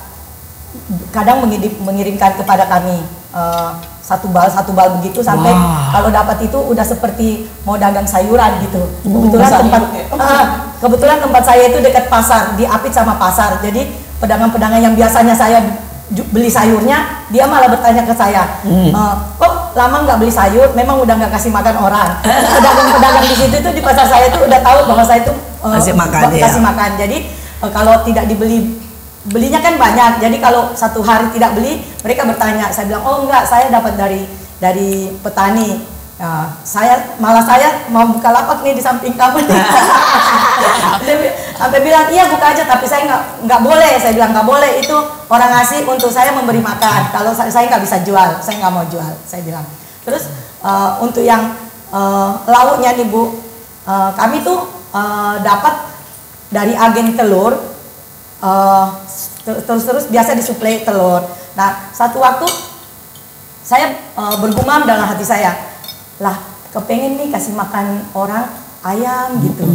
kadang mengirimkan kepada kami satu bal begitu sampai kalau dapat itu udah seperti mau dagang sayuran gitu. Kebetulan tempat saya itu dekat pasar, diapit sama pasar. Jadi pedagang-pedagang yang biasanya saya beli sayurnya, dia malah bertanya ke saya, kok lama nggak beli sayur? Memang udah nggak kasih makan orang. Pedagang-pedagang di situ itu di pasar saya itu udah tahu bahwa saya itu kasih makan. Jadi kalau tidak dibeli, belinya kan banyak. Jadi kalau satu hari tidak beli, mereka bertanya. Saya bilang, oh enggak, saya dapat dari petani. Saya mau buka lapak nih di samping kamu nih. Sampai bilang iya buka aja, tapi saya nggak boleh. Saya bilang nggak boleh, itu orang ngasih untuk saya memberi makan. Kalau saya nggak bisa jual, saya nggak mau jual. Saya bilang. Terus untuk yang lauknya nih Bu, kami tuh dapat dari agen telur. Terus biasa disuplai telur. Nah satu waktu saya bergumam dalam hati saya, lah kepengen nih kasih makan orang ayam gitu,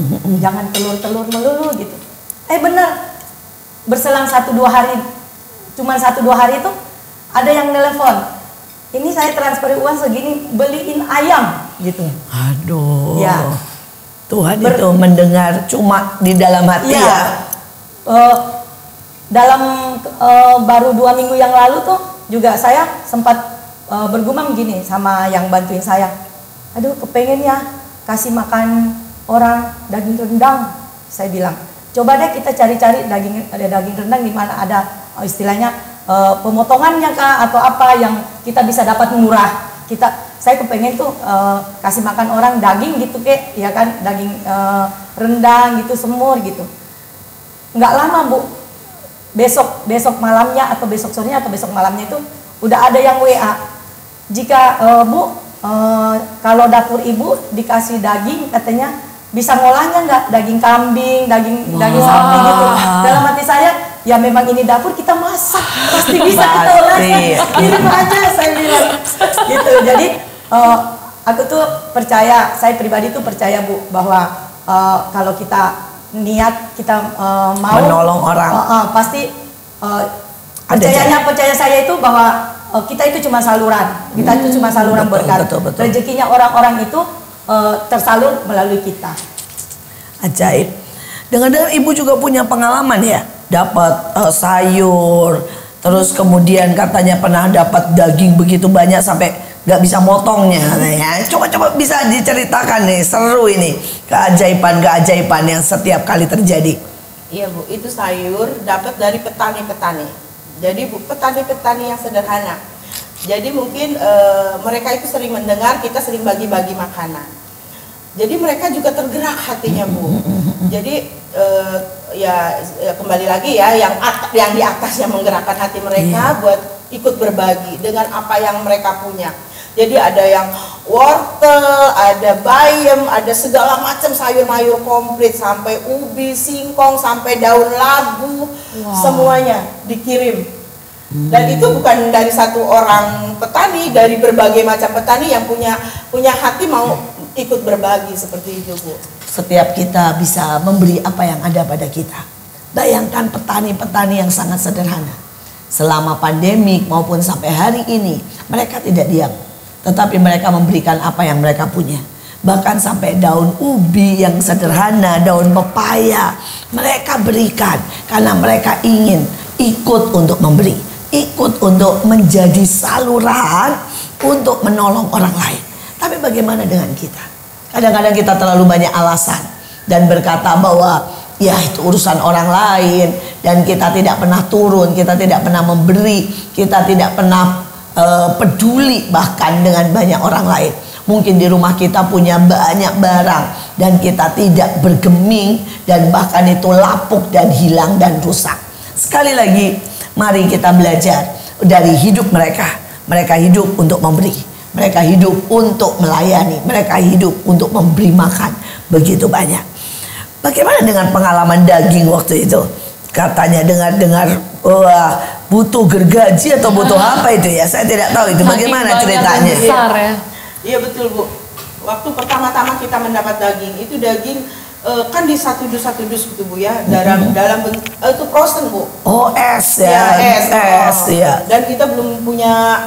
jangan telur-telur melulu gitu. Bener, berselang 1-2 hari, cuman 1-2 hari itu ada yang nelpon, ini saya transfer uang segini beliin ayam gitu. Aduh ya. Tuhan itu mendengar cuma di dalam hati ya. Dalam baru 2 minggu yang lalu tuh juga saya sempat bergumam gini sama yang bantuin saya, aduh kepengen ya kasih makan orang daging rendang. Saya bilang coba deh kita cari-cari daging rendang di mana ada istilahnya pemotongannya kah atau apa yang kita bisa dapat murah. Saya kepengen tuh kasih makan orang daging gitu kek, ya kan, daging rendang gitu, semur gitu. Nggak lama Bu, besok malamnya atau besok sorenya atau besok malamnya itu udah ada yang WA. Jika Bu kalau dapur Ibu dikasih daging, katanya bisa ngolahnya nggak, daging kambing, daging sapi gitu. Dalam hati saya, ya memang ini dapur kita masak, pasti bisa kita olahnya. Kirim aja, saya bilang gitu. Jadi aku tuh percaya, saya pribadi tuh percaya Bu, bahwa kalau kita niat, kita mau menolong orang, pasti percaya saya itu bahwa kita itu cuma saluran, berkat. Rezekinya orang-orang itu tersalur melalui kita. Ajaib. Dengar-dengar Ibu juga punya pengalaman ya, dapat sayur, terus kemudian katanya pernah dapat daging begitu banyak sampai nggak bisa motongnya, ya. Coba bisa diceritakan nih, seru ini keajaiban yang setiap kali terjadi. Iya Bu, itu sayur dapat dari petani-petani. Jadi Bu, petani-petani yang sederhana. Jadi mungkin mereka itu sering mendengar kita sering bagi-bagi makanan. Jadi mereka juga tergerak hatinya Bu. Jadi ya kembali lagi ya, yang di atas yang menggerakkan hati mereka buat ikut berbagi dengan apa yang mereka punya. Jadi ada yang wortel, ada bayam, ada segala macam sayur-mayur komplit, sampai ubi, singkong, sampai daun labu, semuanya dikirim. Dan itu bukan dari satu orang petani, dari berbagai macam petani yang punya hati mau ikut berbagi seperti itu Bu. Setiap kita bisa memberi apa yang ada pada kita. Bayangkan petani-petani yang sangat sederhana. Selama pandemi maupun sampai hari ini, mereka tidak diam. Tetapi mereka memberikan apa yang mereka punya. Bahkan sampai daun ubi yang sederhana, daun pepaya, mereka berikan karena mereka ingin ikut untuk memberi, ikut untuk menjadi saluran untuk menolong orang lain. Tapi bagaimana dengan kita? Kadang-kadang kita terlalu banyak alasan dan berkata bahwa ya itu urusan orang lain, dan kita tidak pernah turun, kita tidak pernah memberi, kita tidak pernah peduli bahkan dengan banyak orang lain. Mungkin di rumah kita punya banyak barang dan kita tidak bergeming, dan bahkan itu lapuk dan hilang dan rusak. Sekali lagi, mari kita belajar dari hidup mereka. Mereka hidup untuk memberi, mereka hidup untuk melayani, mereka hidup untuk memberi makan begitu banyak. Bagaimana dengan pengalaman daging waktu itu? Katanya dengar-dengar butuh gergaji atau butuh apa itu ya? Saya tidak tahu itu bagaimana ceritanya. Besar ya. Iya betul Bu. Waktu pertama-tama kita mendapat daging, itu daging kan di satu dus gitu Bu ya, dalam itu frozen Bu. Oh, es ya, es ya. Dan kita belum punya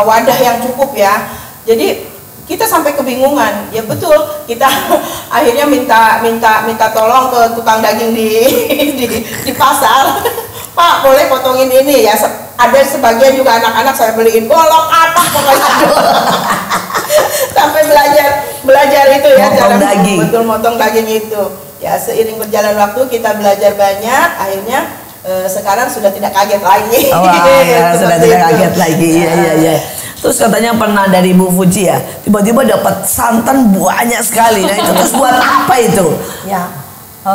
wadah yang cukup ya. Jadi kita sampai kebingungan. Ya betul, kita akhirnya minta tolong ke tukang daging di pasar. Pak, boleh potongin ini ya. Ada sebagian juga anak-anak saya beliin golok apa pokoknya. Sampai belajar itu ya, motong daging. Betul, motong daging itu. Ya seiring berjalan waktu kita belajar banyak, akhirnya sekarang sudah tidak kaget lagi. Oh, ya, sudah tidak kaget lagi. Iya. Terus katanya pernah dari Ibu Fuji ya, tiba-tiba dapat santan banyak sekali. Nah itu terus buat apa itu? Ya,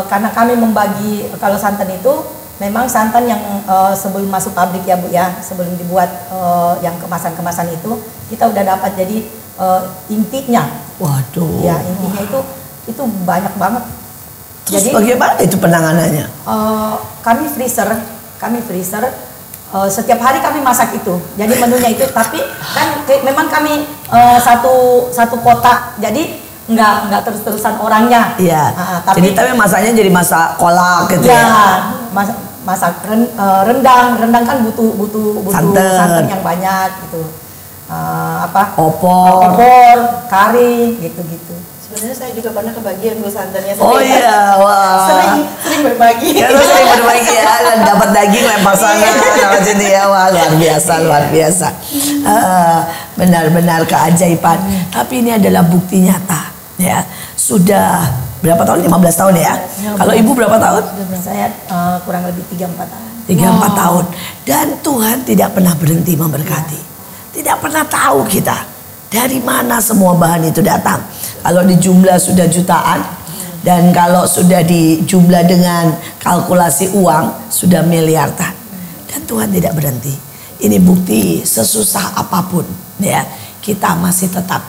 karena kami membagi, kalau santan itu memang santan yang sebelum masuk pabrik ya Bu ya, sebelum dibuat yang kemasan-kemasan itu kita udah dapat. Jadi intinya, waduh, ya intinya itu banyak banget. Terus jadi bagaimana itu penanganannya? Kami freezer. Setiap hari kami masak itu, jadi menunya itu. Tapi kan memang kami satu kota, jadi nggak terus-terusan orangnya. Iya. Jadi tapi masaknya jadi masak kolak gitu ya. Masak rendang kan butuh santan yang banyak gitu. Opor, kari gitu. Sebenarnya saya juga pernah kebagian Bu santannya. Oh iya, wah. Sering berbagi. Kalau sering berbagi ya, dapat daging lempar sana, sama sini ya, wah luar biasa. Benar-benar keajaiban. Tapi ini adalah bukti nyata, ya. Sudah berapa tahun? 15 tahun ya. Kalau Ibu berapa tahun? Saya kurang lebih 3-4 tahun. 3-4 tahun. Dan Tuhan tidak pernah berhenti memberkati. Tidak pernah tahu kita dari mana semua bahan itu datang. Kalau dijumlah sudah jutaan, dan kalau sudah dijumlah dengan kalkulasi uang sudah miliaran. Dan Tuhan tidak berhenti. Ini bukti sesusah apapun ya, kita masih tetap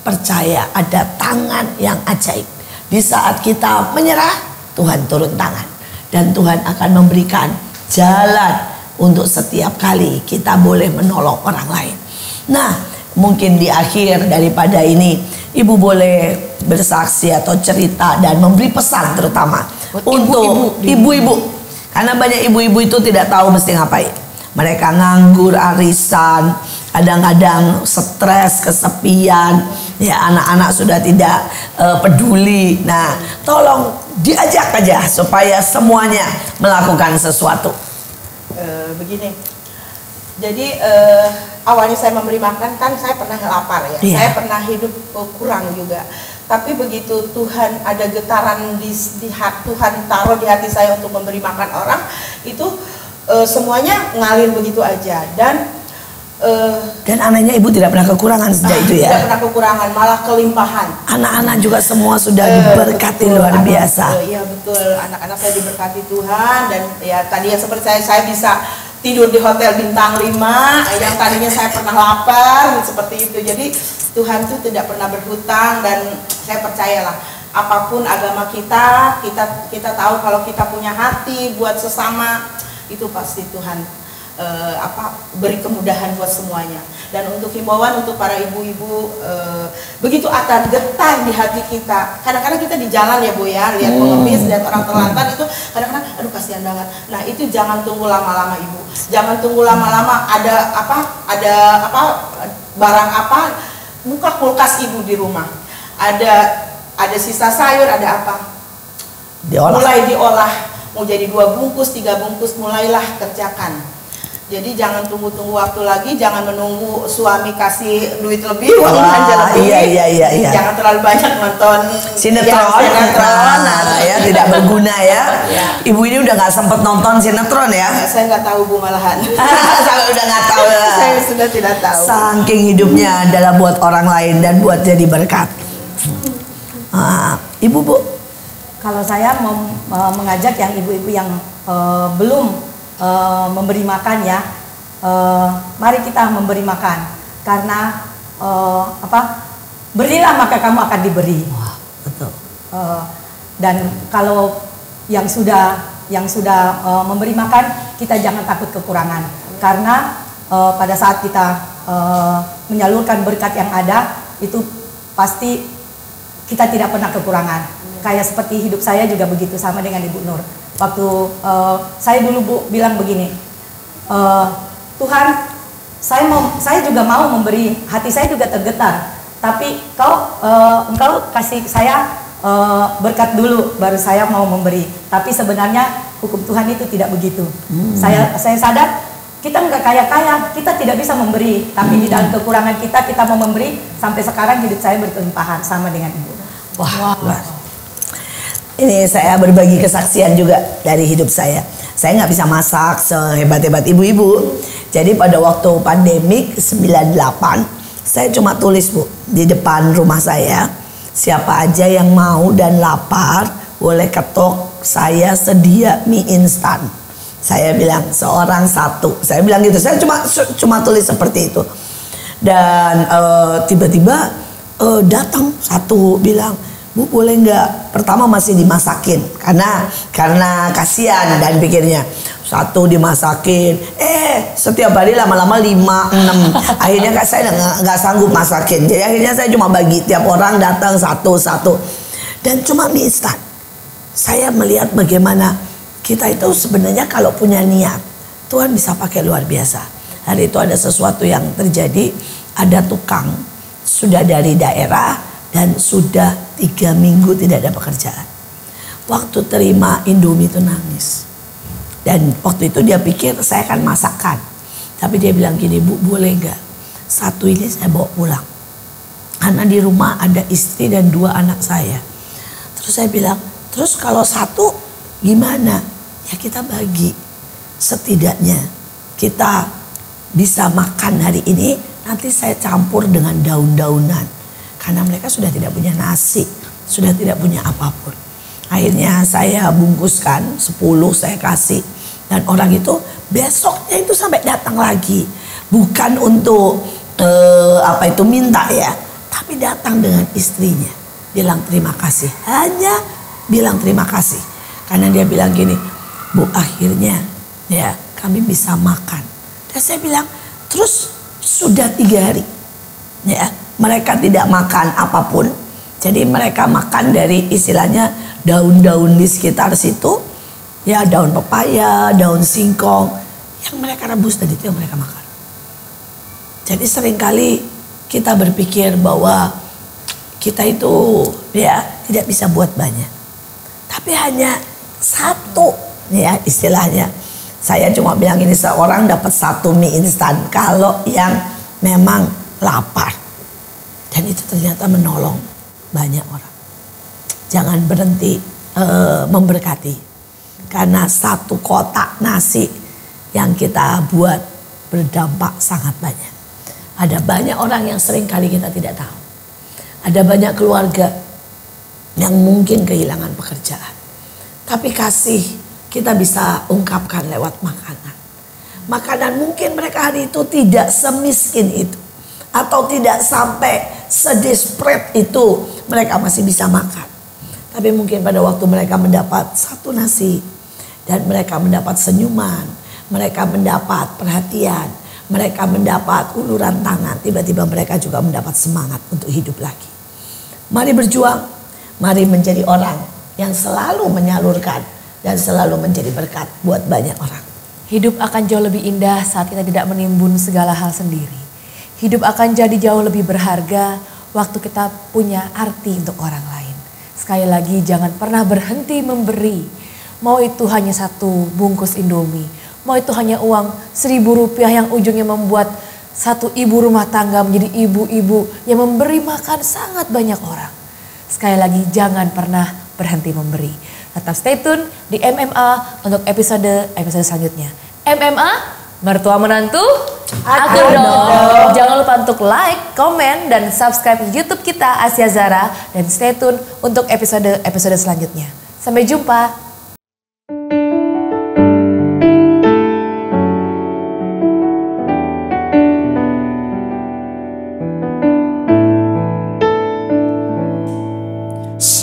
percaya ada tangan yang ajaib. Di saat kita menyerah, Tuhan turun tangan, dan Tuhan akan memberikan jalan untuk setiap kali kita boleh menolong orang lain. Nah, mungkin di akhir daripada ini Ibu boleh bersaksi atau cerita dan memberi pesan terutama untuk ibu-ibu, karena banyak ibu-ibu itu tidak tahu mesti ngapain. Mereka nganggur, arisan, kadang-kadang stres, kesepian, ya anak-anak sudah tidak peduli. Nah, tolong diajak aja supaya semuanya melakukan sesuatu. Begini, jadi awalnya saya memberi makan kan saya pernah lapar ya, saya pernah hidup kurang juga. Tapi begitu Tuhan ada getaran Tuhan taruh di hati saya untuk memberi makan orang, itu semuanya ngalir begitu aja. Dan anaknya Ibu tidak pernah kekurangan sejak itu ya? Tidak pernah kekurangan, malah kelimpahan. Anak-anak juga semua sudah diberkati luar biasa. Iya betul, anak-anak saya diberkati Tuhan. Dan ya tadi yang seperti saya bisa tidur di hotel bintang 5, yang tadinya saya pernah lapar seperti itu. Jadi Tuhan tuh tidak pernah berhutang, dan saya percayalah apapun agama kita tahu kalau kita punya hati buat sesama, itu pasti Tuhan beri kemudahan buat semuanya. Dan untuk himbauan untuk para ibu-ibu, begitu ada getar di hati kita. Kadang-kadang kita di jalan ya Bu ya, lihat pengemis, lihat orang telantar itu kadang-kadang aduh kasihan banget. Nah, itu jangan tunggu lama-lama Ibu. Jangan tunggu lama-lama, ada barang apa, buka kulkas Ibu di rumah. Ada sisa sayur, ada apa? Mulai diolah. Mau jadi 2 bungkus, 3 bungkus, mulailah kerjakan. Jadi jangan tunggu-tunggu waktu lagi, jangan menunggu suami kasih duit lebih, uang Wah, belanja lebih. iya. Jangan terlalu banyak nonton Sinetron, ya tidak berguna ya. Ya. Ibu ini udah nggak sempet nonton sinetron ya? Saya nggak tahu Bu malahan. Saya udah nggak tahu. Saya sudah tidak tahu. Saking hidupnya adalah buat orang lain dan buat jadi berkat. Ibu Bu, Kalau saya mau mengajak yang ibu-ibu yang belum memberi makan ya, mari kita memberi makan karena berilah maka kamu akan diberi. wah betul. Dan kalau yang sudah memberi makan, kita jangan takut kekurangan karena pada saat kita menyalurkan berkat yang ada itu pasti kita tidak pernah kekurangan. Kayak seperti hidup saya juga begitu, sama dengan Ibu Nur. Waktu saya dulu Bu bilang begini, Tuhan, saya juga mau memberi, hati saya juga tergetar. Tapi Engkau kasih saya berkat dulu, baru saya mau memberi. Tapi sebenarnya hukum Tuhan itu tidak begitu. Saya sadar kita nggak kaya-kaya, kita tidak bisa memberi. Tapi di dalam kekurangan kita mau memberi. Sampai sekarang hidup saya berkelimpahan sama dengan Ibu. Wah, luar. Ini saya berbagi kesaksian juga dari hidup saya. Saya nggak bisa masak sehebat-hebat ibu-ibu. Jadi pada waktu pandemik 98, saya cuma tulis Bu di depan rumah saya, siapa aja yang mau dan lapar boleh ketok, saya sedia mie instan. Saya bilang seorang satu. Saya bilang gitu. Saya cuma tulis seperti itu. Dan tiba-tiba datang satu bilang, Bu boleh nggak? Pertama masih dimasakin karena kasihan dan pikirnya satu dimasakin. Setiap hari lama-lama 5, 6. Akhirnya saya nggak sanggup masakin. Jadi akhirnya saya cuma bagi tiap orang datang satu-satu dan cuma mie instan. Saya melihat bagaimana kita itu sebenarnya kalau punya niat Tuhan bisa pakai luar biasa. Hari itu ada sesuatu yang terjadi. Ada tukang sudah dari daerah dan sudah 3 minggu tidak ada pekerjaan. Waktu terima Indomie itu nangis. Dan waktu itu dia pikir saya akan masakkan. Tapi dia bilang gini, Bu boleh nggak? Satu ini saya bawa pulang. Karena di rumah ada istri dan 2 anak saya. Terus saya bilang, terus kalau satu gimana? Ya kita bagi. Setidaknya kita bisa makan hari ini. Nanti saya campur dengan daun-daunan. Karena mereka sudah tidak punya nasi, sudah tidak punya apapun. Akhirnya saya bungkuskan 10 saya kasih. Dan orang itu besoknya itu sampai datang lagi. Bukan untuk minta ya. Tapi datang dengan istrinya. Bilang terima kasih. Hanya bilang terima kasih. Karena dia bilang gini, Bu akhirnya ya kami bisa makan. Dan saya bilang terus sudah 3 hari ya. Mereka tidak makan apapun. Jadi mereka makan dari istilahnya daun-daun di sekitar situ. Ya daun pepaya, daun singkong. Yang mereka rebus dan itu yang mereka makan. Jadi seringkali kita berpikir bahwa kita itu ya tidak bisa buat banyak. Tapi hanya satu ya istilahnya. Saya cuma bilang ini seorang dapat 1 mie instan. Kalau yang memang lapar. Dan itu ternyata menolong banyak orang. Jangan berhenti memberkati. Karena 1 kotak nasi yang kita buat berdampak sangat banyak. Ada banyak orang yang sering kali kita tidak tahu. Ada banyak keluarga yang mungkin kehilangan pekerjaan. Tapi kasih kita bisa ungkapkan lewat makanan. Makanan mungkin mereka hari itu tidak semiskin itu. Atau tidak sampai sedesperate itu mereka masih bisa makan. Tapi mungkin pada waktu mereka mendapat 1 nasi dan mereka mendapat senyuman, mereka mendapat perhatian, mereka mendapat uluran tangan, tiba-tiba mereka juga mendapat semangat untuk hidup lagi. Mari berjuang, mari menjadi orang yang selalu menyalurkan dan selalu menjadi berkat buat banyak orang. Hidup akan jauh lebih indah saat kita tidak menimbun segala hal sendiri. Hidup akan jadi jauh lebih berharga waktu kita punya arti untuk orang lain. Sekali lagi jangan pernah berhenti memberi. Mau itu hanya 1 bungkus Indomie, Mau itu hanya uang Rp1.000 yang ujungnya membuat satu ibu rumah tangga menjadi ibu-ibu yang memberi makan sangat banyak orang. Sekali lagi jangan pernah berhenti memberi. Tetap stay tune di MMA untuk episode selanjutnya. MMA, mertua menantu, aku dong. Jangan lupa untuk like, komen, dan subscribe YouTube kita Asia Zara. Dan stay tune untuk episode selanjutnya. Sampai jumpa.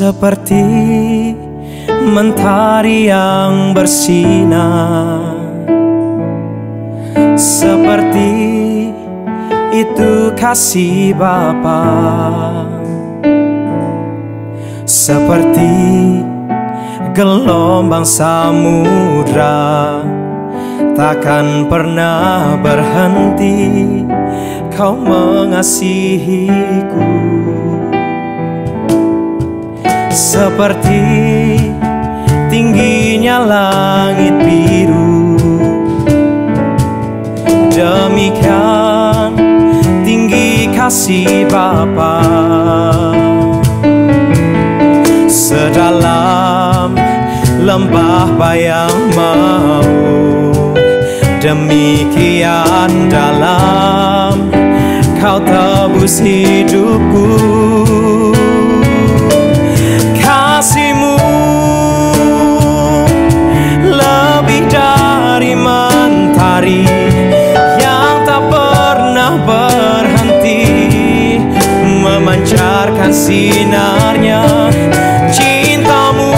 Seperti mentari yang bersinar, seperti itu kasih Bapa, seperti gelombang samudra, takkan pernah berhenti Kau mengasihiku. Seperti tingginya langit biru, demikian tinggi kasih Bapa. Sedalam lembah bayang maut, demikian dalam Kau tebus hidupku. Kasih-Mu lebih dari mentari yang tak pernah berhenti memancarkan sinarnya. Cinta-Mu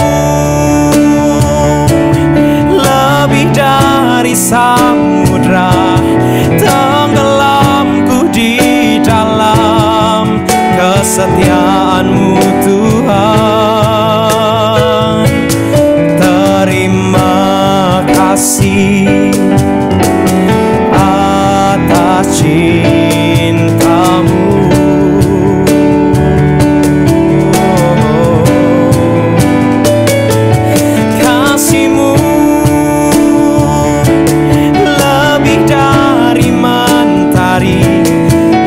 lebih dari samudra, tenggelamku di dalam kesetiaan-Mu Tuhan. Terima kasih atas cinta-Mu. Kasih-Mu lebih dari mentari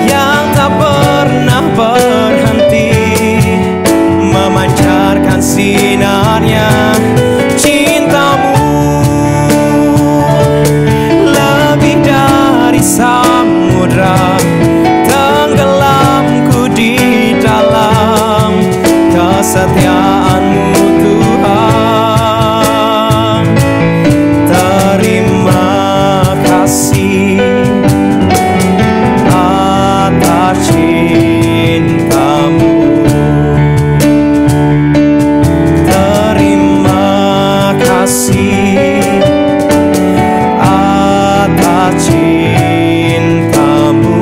yang tak pernah berhenti memancarkan sinarnya. Cinta-Mu lebih dari samudra, tenggelamku di dalam kesetiaan-Mu Tuhan. Terima kasih atas cinta-Mu. Terima kasih atas cinta-Mu.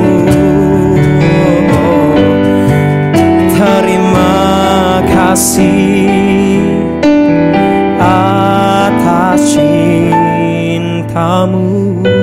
Terima kasih atas cinta-Mu.